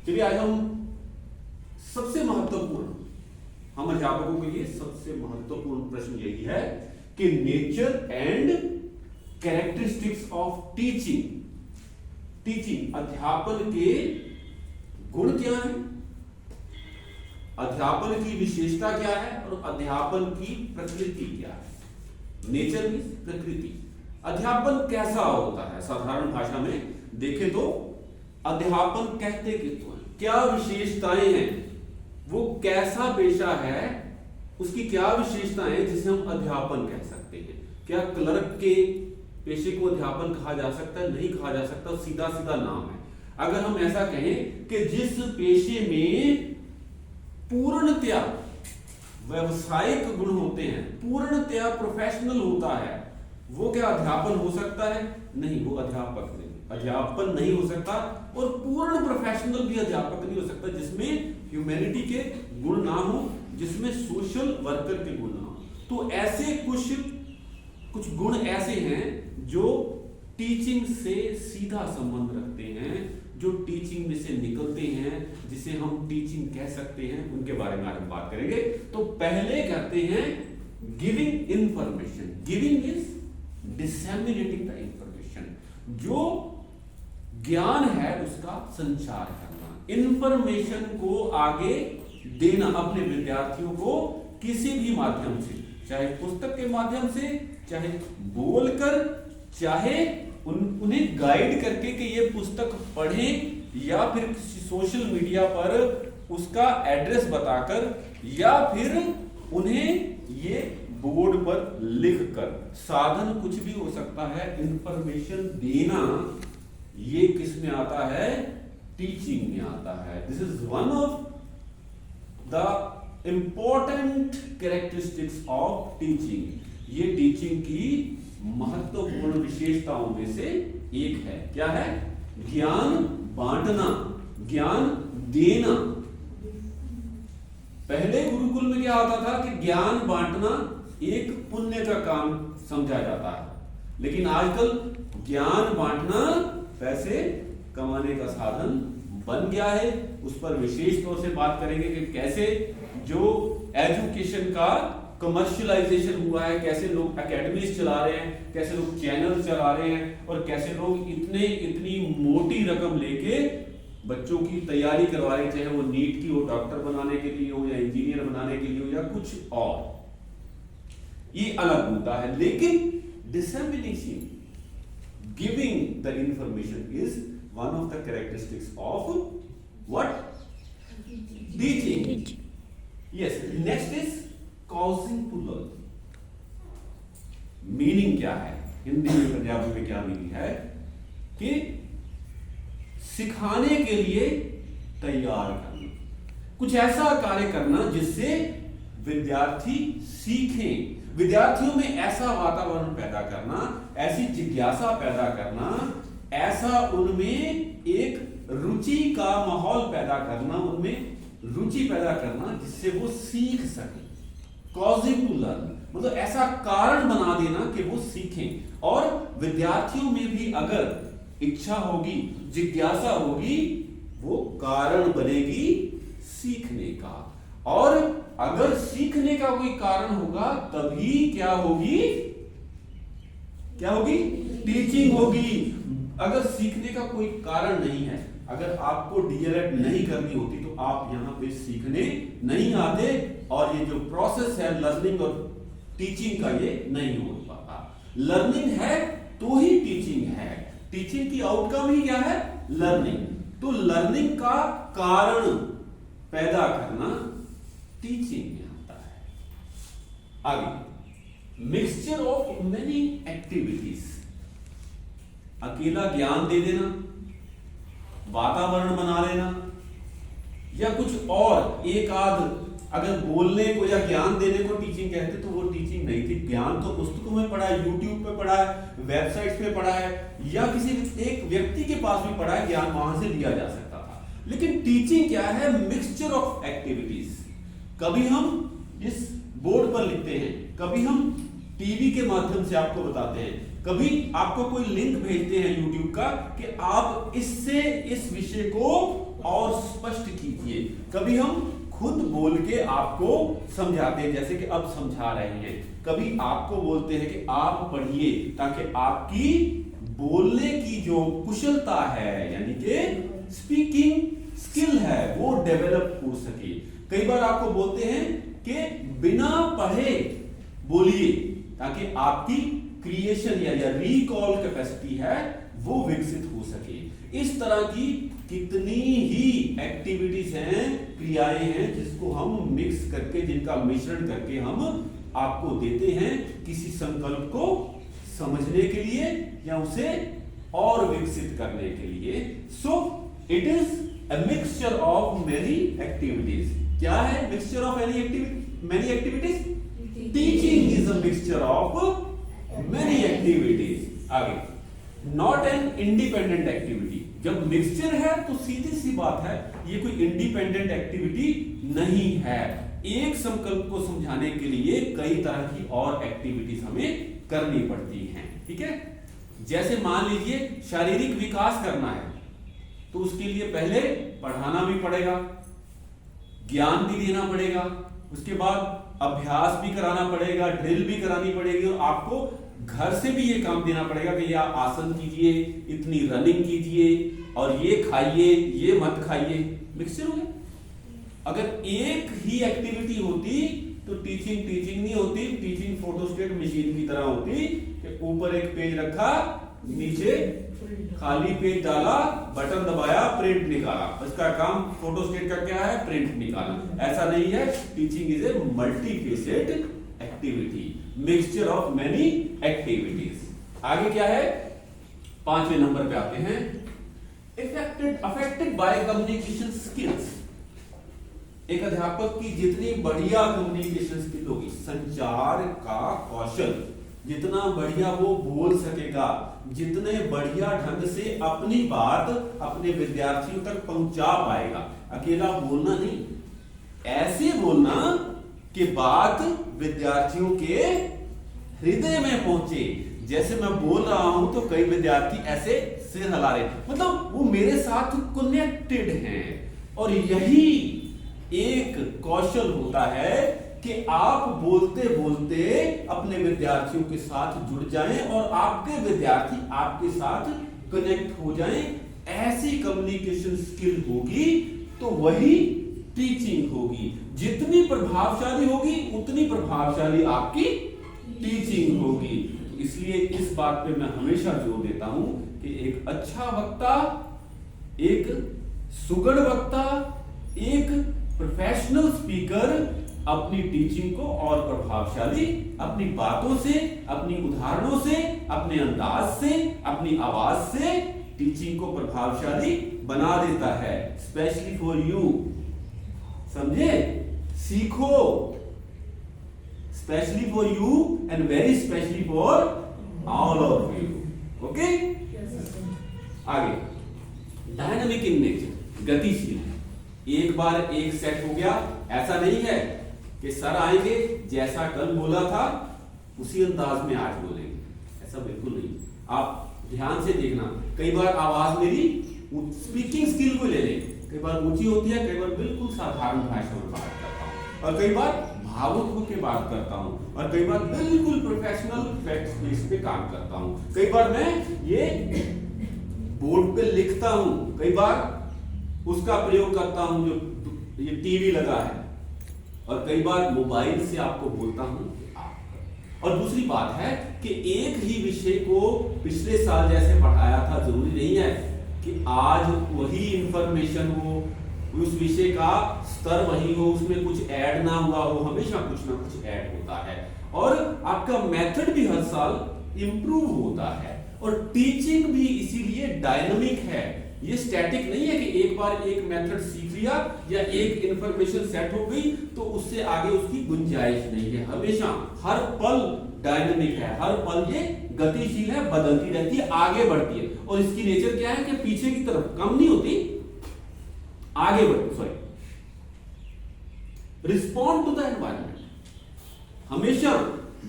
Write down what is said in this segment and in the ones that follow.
चलिए आज हम सबसे महत्वपूर्ण, हम अध्यापकों के लिए सबसे महत्वपूर्ण प्रश्न यही है कि nature and characteristics of teaching अध्यापन के गुण क्या है, अध्यापन की विशेषता क्या है और अध्यापन की प्रकृति क्या है। नेचर मीन्स प्रकृति। अध्यापन कैसा होता है, साधारण भाषा में देखें तो अध्यापन कहते किसको है, क्या विशेषताएं हैं, वो कैसा पेशा है, उसकी क्या विशेषताएं जिसे हम अध्यापन कह सकते हैं। क्या क्लर्क के पेशे को अध्यापन कहा जा सकता है? नहीं कहा जा सकता, सीधा सीधा नाम है। अगर हम ऐसा कहें कि जिस पेशे में पूर्णतया व्यवसायिक गुण होते हैं, पूर्णतया प्रोफेशनल होता है, वो क्या अध्यापन हो सकता है? नहीं, वो अध्यापक नहीं, अध्यापन नहीं हो सकता। और पूर्ण प्रोफेशनल भी अध्यापक नहीं हो सकता जिसमें ह्यूमैनिटी के गुण ना हो, जिसमें सोशल वर्कर के गुण ना हो। तो ऐसे कुछ गुण ऐसे हैं जो टीचिंग से सीधा संबंध रखते हैं, जो टीचिंग में से निकलते हैं, जिसे हम टीचिंग कह सकते हैं, उनके बारे में आज हम बात करेंगे। तो पहले कहते हैं giving information. Giving is disseminating the information, जो ज्ञान है उसका संचार करना, इंफॉर्मेशन को आगे देना अपने विद्यार्थियों को किसी भी माध्यम से, चाहे पुस्तक के माध्यम से, चाहे बोलकर, चाहे उन्हें गाइड करके कि ये पुस्तक पढ़ें, या फिर किसी सोशल मीडिया पर उसका एड्रेस बताकर, या फिर उन्हें ये बोर्ड पर लिखकर। साधन कुछ भी हो सकता है, इंफॉर्मेशन देना ये किस में आता है? टीचिंग में आता है। This is one of the important characteristics of teaching. ये टीचिंग की महत्वपूर्ण विशेषताओं में से एक है। क्या है? ज्ञान बांटना, ज्ञान देना। पहले गुरुकुल में क्या होता था कि ज्ञान बांटना एक पुण्य का काम समझा जाता है, लेकिन आजकल ज्ञान बांटना पैसे कमाने का साधन बन गया है। उस पर विशेष तौर से बात करेंगे कि कैसे जो एजुकेशन का कमर्शियलाइजेशन हुआ है, कैसे लोग एकेडमीज चला रहे हैं, कैसे लोग चैनल चला रहे हैं, और कैसे लोग इतनी मोटी रकम लेके बच्चों की तैयारी करवा रहे हैं, चाहे वो नीट की हो, डॉक्टर बनाने के लिए हो, या इंजीनियर बनाने के लिए हो, या कुछ और। ये अलग मुद्दा है। लेकिन dissemination, giving the information is one of the characteristics of what? Teaching. Yes. Next is causing to learn। Meaning क्या है हिंदी में, पंजाबी में क्या मीनिंग है? कि सिखाने के लिए तैयार करना, कुछ ऐसा कार्य करना जिससे विद्यार्थी सीखें, विद्यार्थियों में ऐसा वातावरण पैदा करना, ऐसी जिज्ञासा पैदा करना, ऐसा उनमें एक रुचि का माहौल पैदा करना, उनमें रुचि पैदा करना जिससे वो सीख सके। Causing to learn मतलब ऐसा कारण बना देना कि वो सीखें। और विद्यार्थियों में भी अगर इच्छा होगी, जिज्ञासा होगी, वो कारण बनेगी सीखने का। और अगर सीखने का कोई कारण होगा तभी क्या होगी? क्या होगी? टीचिंग होगी। अगर सीखने का कोई कारण नहीं है, अगर आपको डीएलएड नहीं करनी होती तो आप यहां पे सीखने नहीं आते, और ये जो प्रोसेस है लर्निंग और टीचिंग का, ये नहीं हो पाता। लर्निंग है तो ही टीचिंग है। टीचिंग की आउटकम ही क्या है? लर्निंग। तो लर्निंग का कारण पैदा करना टीचिंग में आता है। आगे, मिक्सचर ऑफ मेनी एक्टिविटीज। अकेला ज्ञान दे देना, वातावरण बना लेना, या कुछ और एक आध, अगर बोलने को या ज्ञान देने को टीचिंग कहते तो वो टीचिंग नहीं थी। ज्ञान तो पुस्तकों में पढ़ा है, यूट्यूब पे पढ़ा है, वेबसाइट्स पे पढ़ा है, या किसी एक व्यक्ति के पास भी पढ़ा है, ज्ञान वहां से लिया जा सकता था। लेकिन टीचिंग क्या है? Mixture of activities. कभी हम इस बोर्ड पर लिखते हैं, कभी हम टीवी के माध्यम से आपको बताते हैं, कभी आपको कोई लिंक भेजते हैं YouTube का कि आप इससे इस विषय को और स्पष्ट कीजिए, कभी हम खुद बोल के आपको समझाते हैं जैसे कि अब समझा रहे हैं, कभी आपको बोलते हैं कि आप पढ़िए ताकि आपकी बोलने की जो कुशलता है यानी कि स्पीकिंग स्किल है वो डेवलप हो सके। कई बार आपको बोलते हैं कि बिना पढ़े बोलिए ताकि आपकी क्रिएशन या रिकॉल कैपेसिटी है वो विकसित हो सके। इस तरह की कितनी ही एक्टिविटीज हैं, क्रियाएं हैं जिसको हम मिक्स करके, जिनका मिश्रण करके हम आपको देते हैं किसी संकल्प को समझने के लिए या उसे और विकसित करने के लिए। So it is a mixture of many activities. क्या है mixture of many activities? Teaching is a mixture of many activities. आगे, not an independent activity. जब mixture है तो सीधी सी बात है ये कोई independent activity नहीं है। एक संकल्प को समझाने के लिए कई तरह की और एक्टिविटीज हमें करनी पड़ती हैं, ठीक है। जैसे मान लीजिए शारीरिक विकास करना है तो उसके लिए पहले पढ़ाना भी पड़ेगा, ज्ञान भी देना पड़ेगा, उसके बाद अभ्यास भी कराना पड़ेगा, ड्रिल भी करानी पड़ेगी और आपको घर से भी ये काम देना पड़ेगा कि ये आसन कीजिए, इतनी रनिंग कीजिए और ये खाइए, ये मत खाइए। मिक्सचर हो गया। अगर एक ही एक्टिविटी होती तो टीचिंग नहीं होती, टीचिंग फोटोस्टेट मशीन की तरह होती कि ऊपर एक पेज रखा, नीचे खाली पेज डाला, बटन दबाया, प्रिंट निकाला। इसका काम फोटोस्टेट का क्या है? प्रिंट निकालना। ऐसा नहीं है। Teaching is a multifaceted activity, mixture of many activities. आगे क्या है? 5वें नंबर पे आते हैं, अफेक्टेड बाय कम्युनिकेशन स्किल्स। एक अध्यापक की जितनी बढ़िया कम्युनिकेशन स्किल होगी, संचार का कौशल जितना बढ़िया वो बोल सकेगा, जितने बढ़िया ढंग से अपनी बात अपने विद्यार्थियों तक पहुंचा पाएगा। अकेला बोलना नहीं, ऐसे बोलना कि बात विद्यार्थियों के हृदय में पहुंचे। जैसे मैं बोल रहा हूं तो कई विद्यार्थी ऐसे सिर हिला रहे, मतलब वो मेरे साथ कनेक्टेड हैं। और यही एक कौशल होता है कि आप बोलते बोलते अपने विद्यार्थियों के साथ जुड़ जाएं और आपके विद्यार्थी आपके साथ कनेक्ट हो जाएं। ऐसी कम्युनिकेशन स्किल होगी तो वही टीचिंग होगी। जितनी प्रभावशाली होगी उतनी प्रभावशाली आपकी टीचिंग होगी। इसलिए इस बात पे मैं हमेशा जोर देता हूं कि एक अच्छा वक्ता, एक सुगढ़ वक्ता, एक प्रोफेशनल स्पीकर अपनी टीचिंग को और प्रभावशाली अपनी बातों से, अपनी उदाहरणों से, अपने अंदाज से, अपनी आवाज से टीचिंग को प्रभावशाली बना देता है। स्पेशली फॉर यू, समझे? सीखो, specially for you and very specially for all of you. Okay, आगे, डायनामिक इन नेचर, गतिशील। एक बार एक सेट हो गया, ऐसा नहीं है कि सर आएंगे जैसा कल बोला था उसी अंदाज में आज बोलेंगे, ऐसा बिल्कुल नहीं। आप ध्यान से देखना, कई बार आवाज मेरी स्पीकिंग स्किल को ले लें, कई बार ऊंची होती है, कई बार बिल्कुल साधारण भाषा में बात करता हूं, और कई बार भावुक होकर बात करता हूं, और कई बार बिल्कुल प्रोफेशनल फैक्ट बेस पे काम करता हूं। कई बार मैं ये बोर्ड पे लिखता हूं, कई बार उसका प्रयोग करता हूं जो ये टीवी लगा है, और कई बार मोबाइल से आपको बोलता हूं कि आप। और दूसरी बात है कि एक ही विषय को पिछले साल जैसे पढ़ाया था, जरूरी नहीं है कि आज वही इंफॉर्मेशन हो, उस विषय का स्तर वही हो, उसमें कुछ ऐड ना हुआ हो। हमेशा कुछ ना कुछ ऐड होता है, और आपका मेथड भी हर साल इंप्रूव होता है। और टीचिंग भी इसीलिए डायनामिक है, ये स्टैटिक नहीं है कि एक बार एक मेथड सीख लिया या एक इंफॉर्मेशन सेट हो गई तो उससे आगे उसकी गुंजाइश नहीं है। हमेशा हर पल डायनामिक है, हर पल ये गतिशील है, बदलती रहती है, आगे बढ़ती है। और इसकी नेचर क्या है कि पीछे की तरफ कम नहीं होती, आगे बढ़ती। Sorry, respond to the environment. हमेशा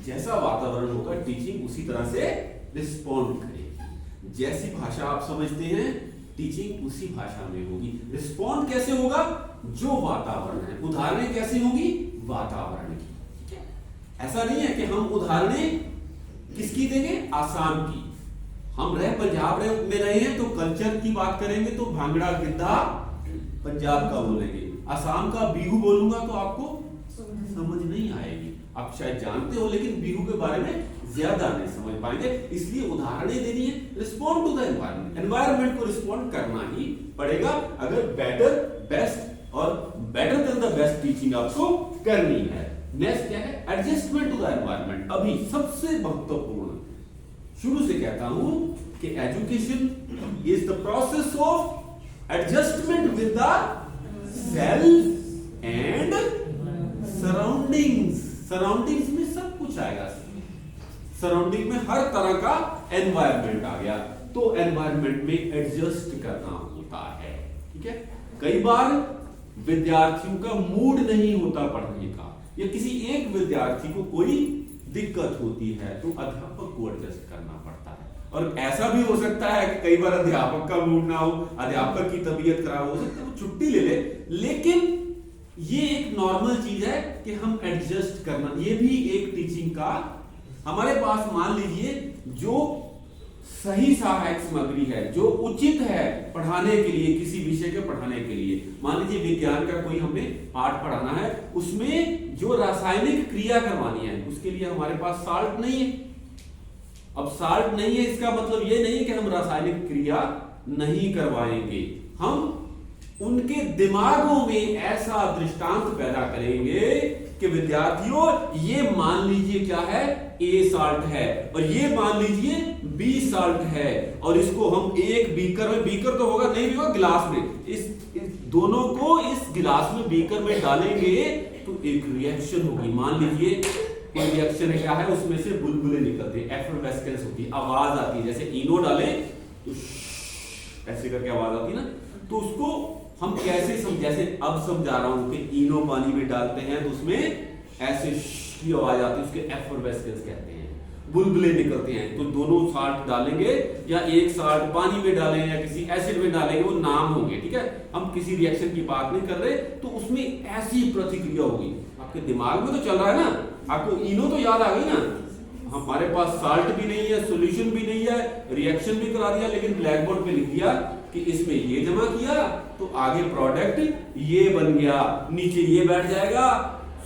जैसा वातावरण होगा टीचिंग उसी तरह से रिस्पॉन्ड करेगी। जैसी भाषा आप समझते हैं टीचिंग उसी भाषा में होगी। रिस्पॉन्ड कैसे होगा? जो वातावरण है। उदाहरणें कैसी होगी? वातावरण की। ऐसा नहीं है कि हम उदाहरणें किसकी देंगे? आसाम की। हम पंजाब में रहे हैं तो कल्चर की बात करेंगे तो भांगड़ा गिद्धा पंजाब का बोलेंगे, असम का बिहू बोलूंगा तो आपको समझ नहीं आएगी। आप शायद जानते हो लेकिन बिहू के बारे में ज्यादा नहीं समझ पाएंगे, इसलिए उदाहरणें देनी है। Respond to the environment, environment को रिस्पॉन्ड करना ही पड़ेगा अगर बेटर, बेस्ट और better than the best teaching आपको करनी है। नेक्स्ट क्या है? Adjustment to the environment. अभी सबसे महत्वपूर्ण, शुरू से कहता हूं कि education is the process of adjustment with the self and surroundings. Surroundings में सब कुछ आएगा, सराउंडिंग में हर तरह का एनवायरनमेंट आ गया, तो एनवायरनमेंट में एडजस्ट करना होता है। ठीक है, कई बार विद्यार्थियों का मूड नहीं होता पढ़ने का, या किसी एक विद्यार्थी को कोई दिक्कत होती है तो अध्यापक को एडजस्ट करना पड़ता है। और ऐसा भी हो सकता है कि कई बार अध्यापक का मूड ना हो, अध्यापक की तबीयत खराब हो सकती है, वो छुट्टी ले ले, लेकिन ये एक नॉर्मल चीज है कि हम एडजस्ट करना, ये भी एक टीचिंग का हमारे पास, मान लीजिए जो सही सहायक सामग्री है, जो उचित है पढ़ाने के लिए, किसी विषय के पढ़ाने के लिए, मान लीजिए विज्ञान का कोई हमें पाठ पढ़ाना है, उसमें जो रासायनिक क्रिया करवानी है उसके लिए हमारे पास साल्ट नहीं है। अब साल्ट नहीं है इसका मतलब ये नहीं कि हम रासायनिक क्रिया नहीं करवाएंगे, हम उनके दिमागों में ऐसा दृष्टांत पैदा करेंगे कि विद्यार्थियों ये मान लीजिए क्या है, ए साल्ट है, और ये मान लीजिए बी साल्ट है, और इसको हम एक बीकर में, बीकर तो होगा नहीं होगा गिलास में, इस दोनों को इस गिलास में बीकर में डालेंगे तो एक रिएक्शन होगी। मान लीजिए कोई रिएक्शन है, क्या है, उसमें से बुलबुले निकलते हैं, एफरवेस्केंस होती है, आवाज आती है, जैसे इनो डाले तो ऐसे करके आवाज आती है ना, तो उसको हम कैसे जैसे अब समझा रहा हूं कि इनो पानी में डालते हैं तो उसमें ऐसे की आवाज आती है, उसके एफरवेस्केंस कहते हैं, बुलबुले निकलते हैं। तो दोनों साल्ट डालेंगे या एक साल्ट पानी में डालें या किसी एसिड में डालेंगे, वो नाम होंगे। ठीक है, हम किसी रिएक्शन की बात नहीं कर रहे, तो उसमें ऐसी प्रतिक्रिया होगी। आपके दिमाग में तो चल रहा है ना, आपको इनो तो याद आ गई ना, हमारे पास साल्ट भी नहीं है, सोल्यूशन भी नहीं है, रिएक्शन भी करा दिया, लेकिन ब्लैक बोर्ड पे लिख दिया कि इसमें ये जमा किया तो आगे प्रोडक्ट ये बन गया, नीचे ये बैठ जाएगा,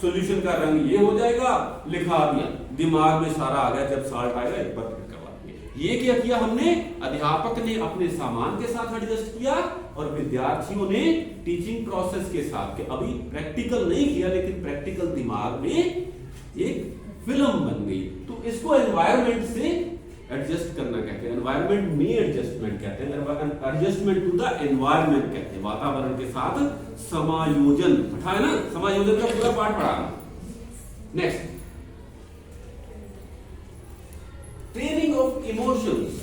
सॉल्यूशन का रंग ये हो जाएगा, लिखा दिया, दिमाग में सारा आ गया। जब साल्ट आएगा एक बार फिर करवा देंगे। ये क्या किया हमने? अध्यापक ने अपने सामान के साथ एडजस्ट किया और विद्यार्थियों ने टीचिंग प्रोसेस के साथ के, अभी प्रैक्टिकल नहीं किया लेकिन प्रैक्टिकल दिमाग में एक फिल्म बन गई। तो इसको एनवायरनमेंट से एडजस्ट करना कहते हैं, एनवायरनमेंट में एडजस्टमेंट कहते हैं, एडजस्टमेंट टू द एनवायरनमेंट कहते हैं, वातावरण के साथ समायोजन। पढ़ा है ना, समायोजन का पूरा पाठ पढ़ा। Next, training of emotions.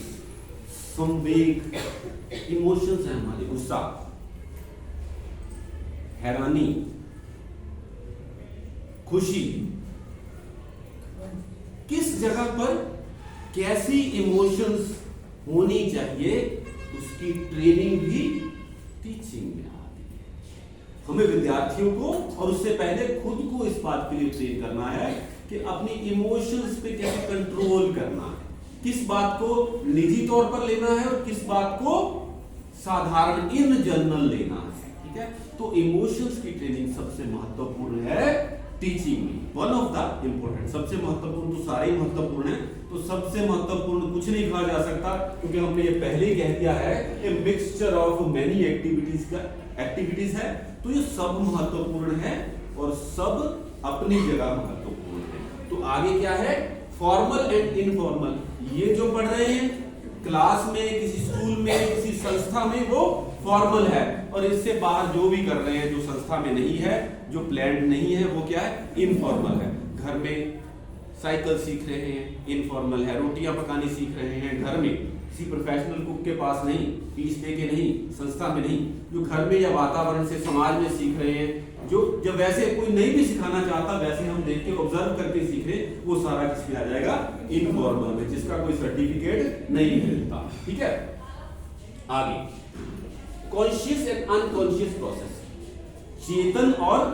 संवेग, इमोशंस है हमारे, गुस्सा, हैरानी, खुशी, किस जगह पर कैसी इमोशंस होनी चाहिए उसकी ट्रेनिंग भी टीचिंग में आती है। हमें विद्यार्थियों को और उससे पहले खुद को इस बात के लिए ट्रेन करना है कि अपनी इमोशंस पे कैसे कंट्रोल करना है, किस बात को निजी तौर पर लेना है और किस बात को साधारण इन जनरल लेना है। ठीक है, तो इमोशंस की ट्रेनिंग सबसे महत्वपूर्ण है टीचिंग में, वन ऑफ द इंपोर्टेंट। सबसे महत्वपूर्ण तो सारे ही महत्वपूर्ण है, तो सबसे महत्वपूर्ण कुछ नहीं कहा जा सकता क्योंकि हमने ये पहले ही कह दिया है, a mixture of many activities है, तो ये सब महत्वपूर्ण है और सब अपनी जगह महत्वपूर्ण है। तो आगे क्या है, फॉर्मल एंड इनफॉर्मल। ये जो पढ़ रहे हैं क्लास में, किसी स्कूल में, किसी संस्था में, वो फॉर्मल है, और इससे बाहर जो भी कर रहे हैं, जो संस्था में नहीं है, जो प्लान्ड नहीं है, वो क्या है, इनफॉर्मल है। घर में साइकिल सीख रहे हैं, इनफॉर्मल है। रोटियां पकानी सीख रहे हैं घर में, किसी प्रोफेशनल कुक के पास नहीं, फीस दे के नहीं, संस्था में नहीं, जो घर में या वातावरण से समाज में सीख रहे हैं, जो जब वैसे कोई नहीं भी सिखाना चाहता, वैसे हम देख के ऑब्जर्व करके सीख रहे, वो सारा किसमें आ जाएगा, इनफॉर्मल में, जिसका कोई सर्टिफिकेट नहीं मिलता। ठीक है, आगे कॉन्शियस एंड अनकॉन्शियस प्रोसेस, चेतन और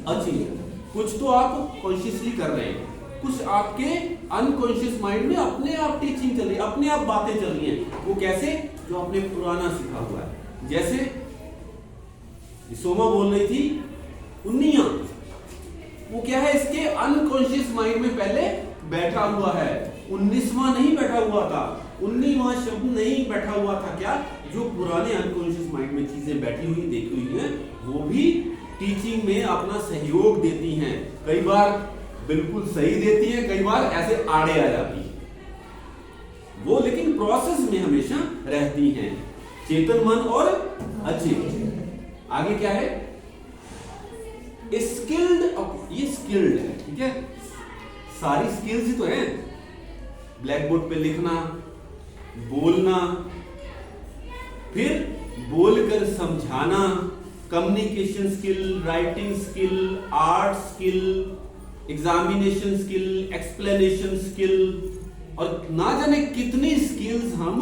अचेतन। कुछ तो आप कॉन्शियसली कर रहे हैं, कुछ आपके अनकॉन्शियस माइंड में अपने आप टीचिंग चल रही है, अपने आप बातें चल रही हैं। वो कैसे, जो आपने पुराना सीखा हुआ है। जैसे सोमा बोल रही थी उन्नियां, वो क्या है, इसके अनकॉन्शियस माइंड में पहले बैठा हुआ है। 19वां नहीं बैठा हुआ था, 19वां शब्द नहीं बैठा हुआ था। क्या, जो पुराने अनकॉन्शियस माइंड में चीजें बैठी हुई देखी हुई हैं, वो भी टीचिंग में अपना सहयोग देती हैं। कई बार बिल्कुल सही देती हैं, कई बार ऐसे आड़े आ जाती है वो, लेकिन प्रोसेस में हमेशा रहती हैं, चेतन मन और अचेतन। आगे क्या है, स्किल्ड, ये स्किल्ड है। ठीक है, सारी स्किल्स ही तो है, ब्लैक बोर्ड पे लिखना, बोलना, फिर बोलकर समझाना, communication skill, writing skill, art skill, examination skill, explanation skill, और ना जाने कितनी स्किल्स हम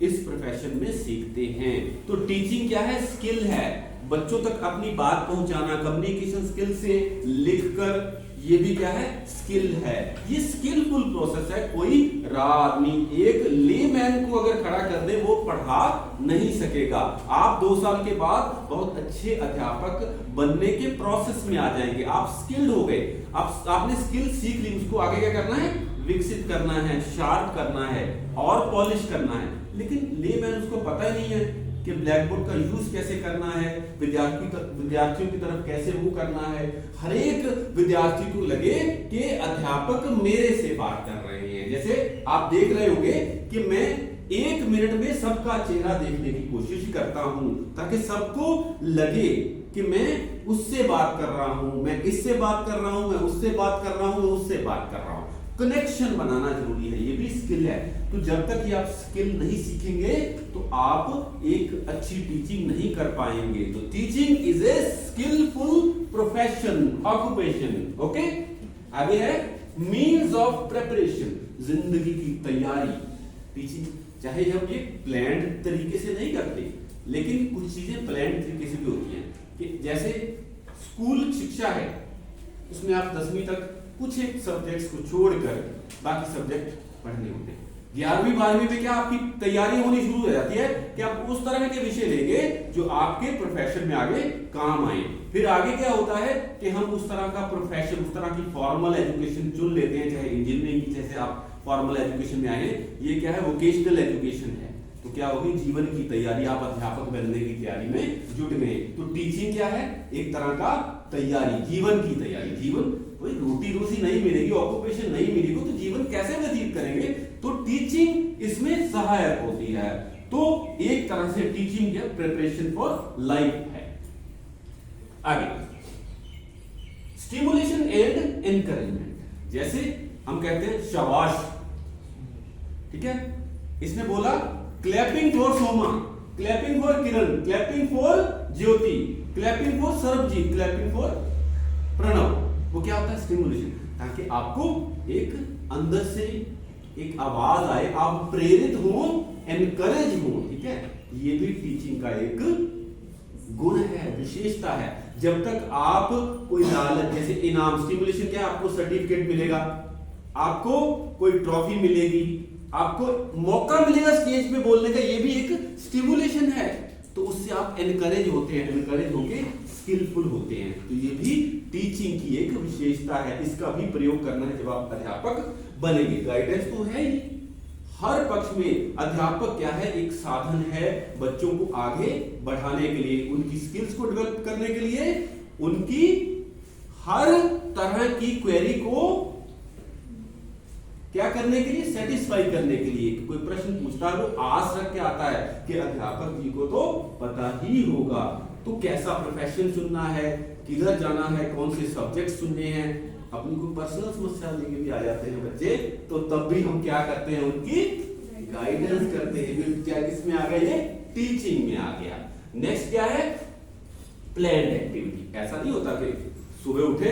इस प्रोफेशन में सीखते हैं। तो टीचिंग क्या है, स्किल है, बच्चों तक अपनी बात पहुंचाना, कम्युनिकेशन स्किल से लिखकर, ये भी क्या है, स्किल है। ये स्किलफुल प्रोसेस है। कोई आदमी, एक लेमैन को अगर खड़ा कर दे, वो पढ़ा नहीं सकेगा। आप 2 साल के बाद बहुत अच्छे अध्यापक बनने के प्रोसेस में आ जाएंगे। आप स्किल्ड हो गए, आपने स्किल सीख ली, उसको आगे क्या करना है, विकसित करना है, शार्प करना है और पॉलिश करना है। लेकिन लेमैन, उसको पता ही नहीं है कि ब्लैक बोर्ड का यूज कैसे करना है, विद्यार्थियों की तरफ कैसे वो करना है। हर एक विद्यार्थी को लगे कि अध्यापक मेरे से बात कर रहे हैं। जैसे आप देख रहे होंगे कि मैं 1 मिनट में सबका चेहरा देखने की कोशिश करता हूं, ताकि सबको लगे कि मैं उससे बात कर रहा हूं, मैं इससे बात कर रहा हूं, मैं उससे बात कर रहा हूं, मैं उससे बात कर रहा हूं। कनेक्शन बनाना जरूरी है, ये भी स्किल है। तो जब तक ये आप स्किल नहीं सीखेंगे, तो आप एक अच्छी टीचिंग नहीं कर पाएंगे। तो teaching is a skilful profession, occupation. Okay, आगे है मीन्स ऑफ प्रिपरेशन, जिंदगी की तैयारी। टीचिंग चाहे हम ये प्लान्ड तरीके से नहीं करते, लेकिन कुछ चीजें प्लान्ड तरीके से भी होती हैं। कि जैसे स्कूल शिक्षा है, उसमें आप 10वीं तक कुछ एक सब्जेक्ट्स को छोड़कर बाकी सब्जेक्ट पढ़ने होते हैं। 11वीं 12वीं में क्या आपकी तैयारी होनी शुरू हो जाती है कि आप उस तरह के विषय लेंगे जो आपके प्रोफेशन में आगे काम आए। फिर आगे क्या होता है कि हम उस तरह का प्रोफेशन, उस तरह की फॉर्मल एजुकेशन चुन लेते हैं, चाहे इंजीनियरिंग की, जैसे आप फॉर्मल एजुकेशन में आए। ये क्या है, वोकेशनल एजुकेशन है। तो क्या होगी, जीवन की तैयारी, आप अध्यापक बनने की तैयारी में जुट गए। तो टीचिंग क्या है, एक तरह का तैयारी, जीवन की तैयारी। जीवन, कोई रोटी रोजी नहीं मिलेगी, ऑक्यूपेशन नहीं मिलेगी, तो जीवन कैसे व्यतीत करेंगे। तो टीचिंग इसमें सहायक होती है। तो एक तरह से टीचिंग क्या, प्रिपरेशन फॉर लाइफ है। आगे स्टिमुलेशन एंड एनकरेजमेंट। जैसे हम कहते हैं शाबाश, ठीक है, इसने बोला clapping for Soma, clapping for Kiran, clapping for Jyoti, clapping for Sarabjit, clapping for Pranav. वो क्या होता है, स्टिमुलेशन, ताकि आपको एक अंदर से एक आवाज आए, आप प्रेरित हो, एनकरेज हो। ठीक है, ये भी टीचिंग का एक गुण है, विशेषता है। जब तक आप कोई लालच, जैसे इनाम, स्टिमुलेशन क्या है, आपको सर्टिफिकेट मिलेगा, आपको कोई ट्रॉफी मिलेगी, आपको मौका मिलेगा स्टेज पे बोलने का, ये भी एक स्टिमुलेशन है। तो उससे आप एनकरेज होते हैं, एनकरेज होके स्किलफुल होते हैं। तो ये भी टीचिंग की एक विशेषता है। इसका भी प्रयोग करना है जब आप अध्यापक बनेंगे। गाइडेंस तो है ही हर पक्ष में। अध्यापक क्या है, एक साधन है बच्चों को आगे बढ़ाने के लिए, उनकी स्किल्स को डेवलप करने के लिए, उनकी हर तरह की क्वेरी को क्या करने के लिए, सेटिस्फाई करने के लिए। कोई प्रश्न पूछता है, वो आस रख के आता है कि अध्यापक जी को तो पता ही होगा। तो कैसा प्रोफेशन चुनना है, किधर जाना है, कौन से सब्जेक्ट सुनने हैं। अपनी कोई पर्सनल समस्या लेके भी आ जाते हैं बच्चे, तो तब भी हम क्या करते हैं, उनकी गाइडेंस करते हैं। क्या किसमें आ गया, ये टीचिंग में आ गया। नेक्स्ट क्या है, प्लान्ड एक्टिविटी। ऐसा नहीं होता कि सुबह उठे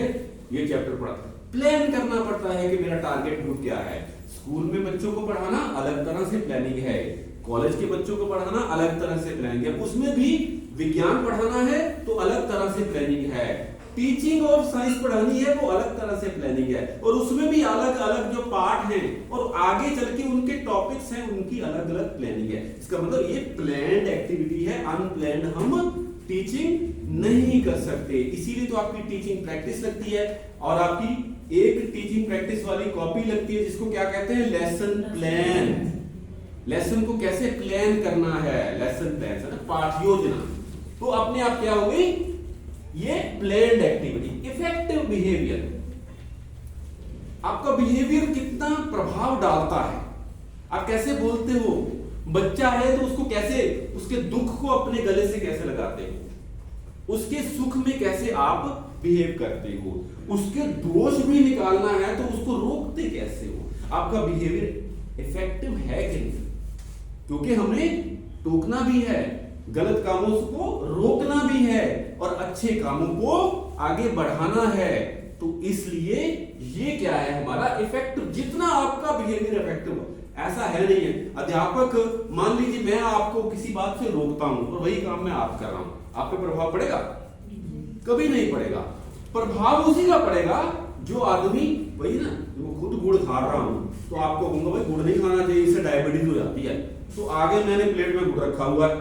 ये चैप्टर पढ़ा, प्लान करना पड़ता है कि मेरा टारगेट ग्रुप क्या है। स्कूल में बच्चों को पढ़ाना अलग तरह से प्लानिंग है, कॉलेज के बच्चों को पढ़ाना अलग तरह से प्लानिंग है, उसमें भी विज्ञान पढ़ाना है तो अलग तरह से प्लानिंग है, टीचिंग और साइंस पढ़ानी है वो अलग तरह से प्लानिंग है, और उसमें भी अलग अलग जो पार्ट हैं और आगे चल के उनके टॉपिक्स हैं उनकी अलग अलग प्लानिंग है। इसका मतलब ये प्लान्ड एक्टिविटी है, अनप्लान्ड हम टीचिंग नहीं कर सकते। इसीलिए तो आपकी टीचिंग प्रैक्टिस लगती है, और आपकी एक टीचिंग प्रैक्टिस वाली कॉपी लगती है जिसको क्या कहते हैं, लेसन प्लान। लेसन को कैसे प्लान करना है, लेसन प्लान, पाठ योजना। तो अपने आप क्या हो गई, ये प्लान्ड एक्टिविटी। इफेक्टिव बिहेवियर, आपका बिहेवियर कितना प्रभाव डालता है, आप कैसे बोलते हो। बच्चा है तो उसको कैसे, उसके दुख को अपने गले से कैसे लगाते हो, उसके सुख में कैसे आप बिहेव करते हो, उसके दोष भी निकालना है तो उसको रोकते कैसे हो। आपका बिहेवियर इफेक्टिव है कि नहीं, क्योंकि हमें टोकना भी है, गलत कामों को रोकना भी है, और अच्छे कामों को आगे बढ़ाना है। तो इसलिए ये क्या है, हमारा इफेक्टिव। जितना आपका बिहेवियर इफेक्टिव हो, ऐसा है नहीं है अध्यापक, मान लीजिए मैं आपको किसी बात से रोकता हूं और वही काम मैं आप कर रहा हूं, आप पे प्रभाव पड़ेगा? कभी नहीं पड़ेगा। प्रभाव उसी का पड़ेगा जो आदमी, वही ना, जो खुद गुड़ खा रहा हूं तो आपको कहूंगा भाई गुड़ नहीं खाना चाहिए, इससे डायबिटीज हो जाती है। तो आगे मैंने प्लेट में गुड़ रखा हुआ है,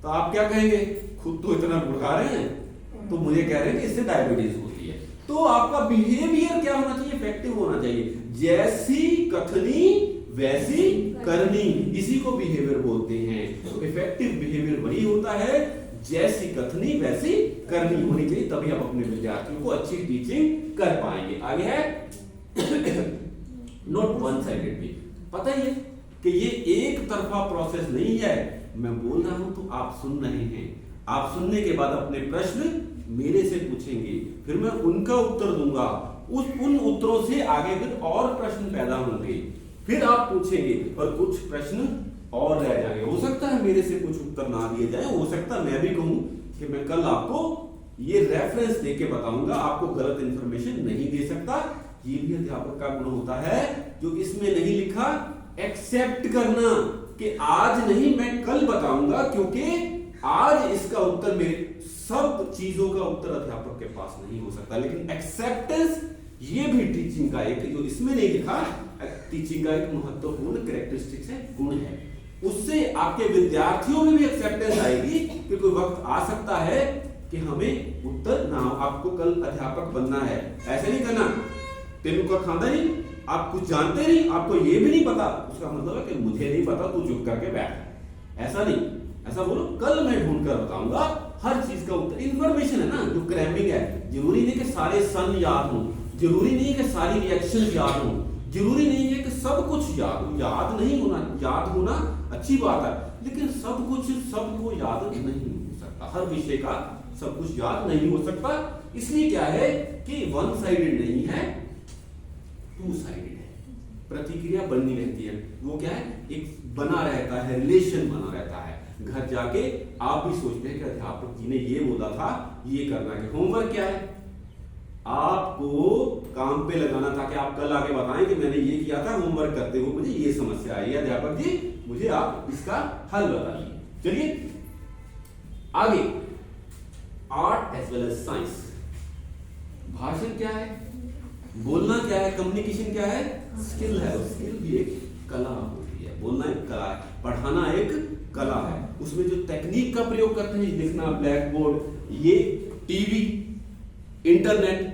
तो आप क्या कहेंगे, खुद तो इतना गुड़ खा रहे हैं तो मुझे कह रहे हैं कि इससे डायबिटीज होती है। तो आपका बिहेवियर क्या होना चाहिए, इफेक्टिव होना चाहिए। जैसी कथनी वैसी करनी, इसी को बिहेवियर बोलते हैं। तो इफेक्टिव बिहेवियर वही होता है, जैसी कथनी वैसी करनी होनी चाहिए, तभी आप अपने विद्यार्थियों को अच्छी टीचिंग कर पाएंगे। आगे है नॉट वन साइडेड भी। पता ही है कि ये एक तरफा प्रोसेस नहीं है। मैं बोल रहा हूं तो आप सुन रहे हैं, आप सुनने के बाद अपने प्रश्न मेरे से पूछेंगे, फिर मैं उनका उत्तर दूंगा, उन उत्तरों से आगे फिर और प्रश्न पैदा होंगे, फिर आप पूछेंगे और कुछ प्रश्न और रह जाएंगे। हो सकता है मेरे से कुछ उत्तर ना दिए जाए, हो सकता है मैं भी कहूं कि मैं कल आपको ये रेफरेंस देके बताऊंगा, आपको गलत इंफॉर्मेशन नहीं दे सकता। ये भी अध्यापक का गुण होता है, जो इसमें नहीं लिखा एक्सेप्ट करना कि आज नहीं मैं कल बताऊंगा, क्योंकि आज इसका उत्तर मेरे सब चीजों का उत्तर अध्यापक के पास नहीं हो सकता। लेकिन एक्सेप्टेंस ये भी टीचिंग का एक, जो इसमें नहीं लिखा, टीचिंग का एक महत्वपूर्ण कैरेक्टरिस्टिक्स है, गुण है। उससे आपके विद्यार्थियों में भी एक्सेप्टेंस आएगी कि कोई वक्त आ सकता है कि हमें उत्तर ना, आपको कल अध्यापक बनना है, ऐसे नहीं करना तेनू का खांदा नहीं, आप कुछ जानते नहीं, आपको ये भी नहीं पता, उसका मतलब है कि मुझे नहीं पता, तू चुप करके बैठ। ऐसा नहीं, ऐसा बोलो कल मैं ढूंढ कर बताऊंगा हर चीज का उत्तर। इंफॉर्मेशन है ना, जो क्रैमिंग है, जरूरी नहीं कि सारे सन याद हो, जरूरी नहीं कि सारी रिएक्शन याद हो, जरूरी नहीं है कि सब कुछ याद हो। याद नहीं होना, याद होना अच्छी बात है, लेकिन सब कुछ सबको याद नहीं हो सकता, हर विषय का सब कुछ याद नहीं हो सकता। इसलिए क्या है कि वन साइडेड नहीं है, टू साइडेड है, प्रतिक्रिया बननी रहती है। वो क्या है, एक बना रहता है, रिलेशन बना रहता है। घर जाके आप भी सोचते हैं कि अध्यापक जी ने ये बोला था, ये करना है। होमवर्क क्या है, आपको काम पे लगाना था कि आप कल आके बताएं कि मैंने ये किया था, होमवर्क करते हुए मुझे ये समस्या आई है, अध्यापक जी मुझे आप इसका हल बताइए। चलिए आगे, art as well as science. भाषण क्या है, बोलना क्या है, कम्युनिकेशन क्या है, स्किल है। स्किल भी एक कला होती है, बोलना एक कला है, पढ़ाना एक कला है। उसमें जो तकनीक का प्रयोग करते हैं, लिखना, ब्लैक बोर्ड, ये टीवी, इंटरनेट,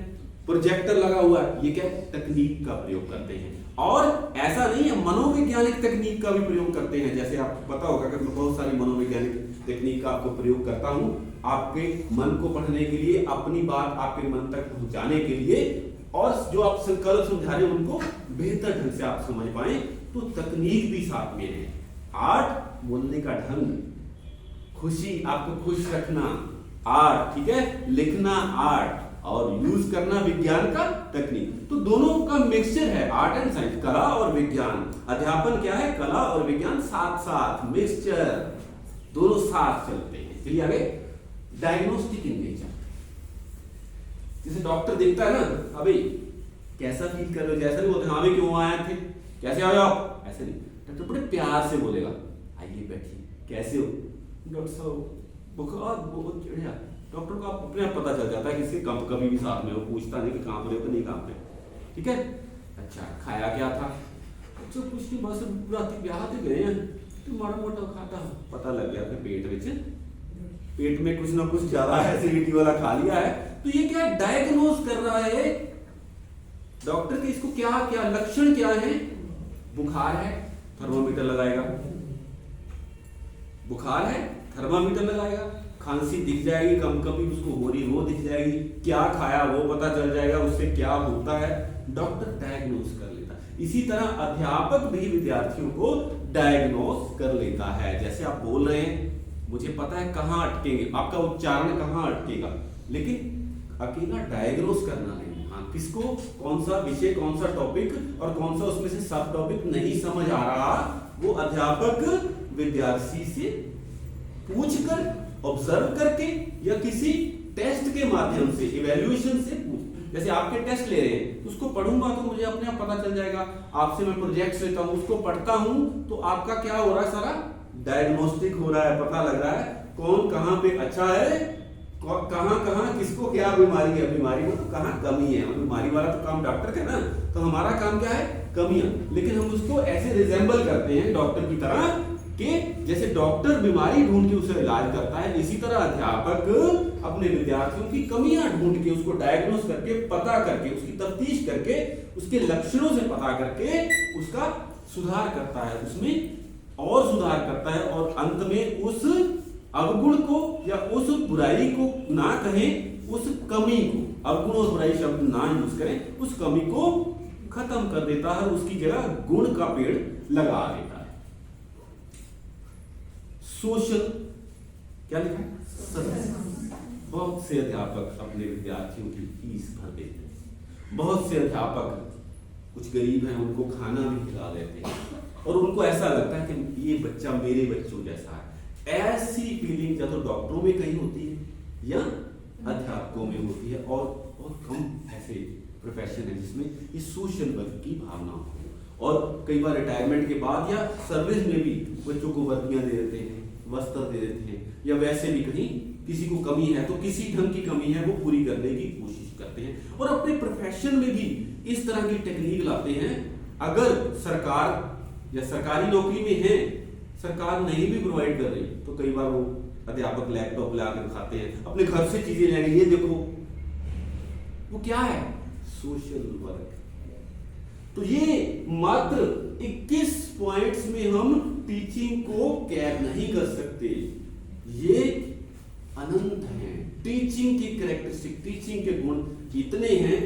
प्रोजेक्टर लगा हुआ है, ये क्या तकनीक का प्रयोग करते हैं। और ऐसा नहीं है, मनोवैज्ञानिक तकनीक का भी प्रयोग करते हैं। जैसे आपको पता होगा कि मैं बहुत सारी मनोवैज्ञानिक तकनीक का आपको प्रयोग करता हूं, आपके मन को पढ़ने के लिए, अपनी बात आपके मन तक पहुंचाने के लिए, और जो आप संकल्प समझा रहे हैं उनको बेहतर ढंग से आप समझ पाए, तो तकनीक भी साथ में है। आर्ट बोलने का ढंग, खुशी, आपको खुश रखना, आर्ट, ठीक है, लिखना आर्ट, और यूज करना विज्ञान का तकनीक। तो दोनों का मिक्सचर है, आर्ट एंड साइंस, कला और विज्ञान। अध्यापन क्या है? कला और विज्ञान साथ साथ, मिक्सचर, दोनों साथ चलते हैं। चलिए आगे, डायग्नोस्टिक इन नेचर। जैसे डॉक्टर देखता है ना, अभी कैसा फील कर रहे हो, जैसा नहीं बोलते हाँ भी क्यों आए थे, कैसे आए आप, ऐसे नहीं, डॉक्टर बड़े प्यार से बोलेगा आइए बैठिए, कैसे हो डॉक्टर साहब, बुखार बहुत चढ़ा। डॉक्टर को आप अपने आप पता चल जाता है किसी कभी भी साथ में हो, पूछता नहीं कि कहाँ पर हो तो नहीं कहाँ पे, ठीक है। अच्छा खाया क्या था? अच्छा कुछ नहीं, बस रात ब्याह से गए हैं तो माड़ा मोटा खाता, पता लग गया फिर पेट में कुछ ना कुछ ज्यादा एसिडिटी वाला खा लिया है। तो ये क्या डायग्नोज कर रहा है डॉक्टर के, इसको क्या क्या लक्षण क्या है? बुखार है, थर्मामीटर लगाएगा, बुखार है थर्मामीटर लगाएगा, खांसी दिख जाएगी, कम कभी उसको हो रही वो दिख जाएगी, क्या खाया वो पता चल जाएगा, उससे क्या होता है, डॉक्टर डायग्नोज कर लेता है। इसी तरह अध्यापक भी विद्यार्थियों को डायग्नोज कर लेता है। जैसे आप बोल रहे हैं, मुझे पता है कहाँ अटकेंगे, आपका उच्चारण कहाँ अटकेगा, लेकिन अकेला डायग्नोज करना नहीं, हाँ किसको, कौन सा विषय, कौन सा टॉपिक और कौन सा उसमें से सब टॉपिक नहीं समझ आ रहा, वो अध्यापक विद्यार्थी से पूछकर, ऑब्जर्व करके या किसी टेस्ट के माध्यम से, इवैल्यूएशन से पूछ। जैसे आपके टेस्ट ले रहे हैं, उसको पढ़ूंगा तो मुझे अपने आप पता चल जाएगा। आपसे मैं प्रोजेक्ट्स लेता हूं, उसको पढ़ता हूं तो आपका क्या हो रहा है, सारा डायग्नोस्टिक हो रहा है, पता लग रहा है कौन कहां पे अच्छा है, कहां कहां किसको क्या बीमारी है, बीमारी में तो कहां कमी है। बीमारी वाला तो काम डॉक्टर का ना, तो हमारा काम क्या है, कमियां, लेकिन हम उसको ऐसे रिजेंबल करते हैं डॉक्टर की तरह कि जैसे डॉक्टर बीमारी ढूंढ के उसे इलाज करता है, इसी तरह अध्यापक अपने विद्यार्थियों की कमियां ढूंढ के उसको डायग्नोस करके, पता करके, उसकी तफ्तीश करके, उसके लक्षणों से पता करके उसका सुधार करता है, उसमें और सुधार करता है, और अंत में उस अवगुण को या उस बुराई को ना कहें, उस कमी को, अवगुण और बुराई शब्द ना यूज करें, उस कमी को खत्म कर देता है, उसकी जगह गुण का पेड़ लगा देता है। सोशल क्या लिखा है? बहुत से अध्यापक अपने विद्यार्थियों की फीस भर देते हैं, बहुत से अध्यापक कुछ गरीब हैं उनको खाना भी खिला देते हैं, और उनको ऐसा लगता है कि ये बच्चा मेरे बच्चों जैसा है। ऐसी फीलिंग या तो डॉक्टरों में कहीं होती है या अध्यापकों में होती है, और बहुत कम ऐसे प्रोफेशन है जिसमें ये सोशल वर्क की भावना हो। और कई बार रिटायरमेंट के बाद या सर्विस में भी बच्चों को वर्दियां दे देते हैं, वस्त्र दे देते हैं, या वैसे भी कहीं किसी को कमी है तो किसी ढंग की कमी है वो पूरी करने की कोशिश करते हैं, और अपने प्रोफेशन में भी इस तरह की टेक्निक लाते हैं। अगर सरकार या सरकारी नौकरी में है, सरकार नहीं भी प्रोवाइड कर रही, तो कई बार वो अध्यापक लैपटॉप ला के दिखाते हैं, अपने घर से चीजें लेंगे, ये देखो, वो क्या है, सोशल वर्क। तो ये मात्र 21 पॉइंट्स में हम टीचिंग को कैद नहीं कर सकते, ये अनंत है। टीचिंग की कैरेक्टरिस्टिक, टीचिंग के गुण इतने हैं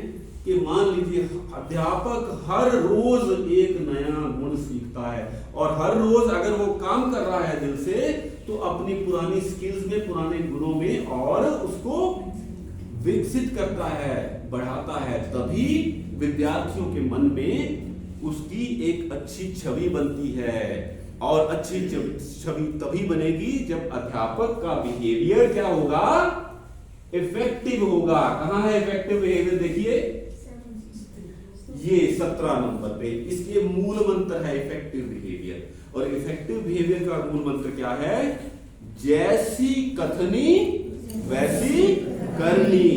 कि मान लीजिए अध्यापक हर रोज एक नया गुण सीखता है, और हर रोज अगर वो काम कर रहा है दिल से, तो अपनी पुरानी स्किल्स में, पुराने गुणों में और उसको विकसित करता है, बढ़ाता है। तभी विद्यार्थियों के मन में उसकी एक अच्छी छवि बनती है, और अच्छी छवि तभी बनेगी जब अध्यापक का बिहेवियर क्या होगा, इफेक्टिव होगा। कहां है इफेक्टिव बिहेवियर, देखिए ये 17 नंबर पे, इसके मूल मंत्र है इफेक्टिव बिहेवियर। और इफेक्टिव बिहेवियर का मूल मंत्र क्या है, जैसी कथनी वैसी करनी।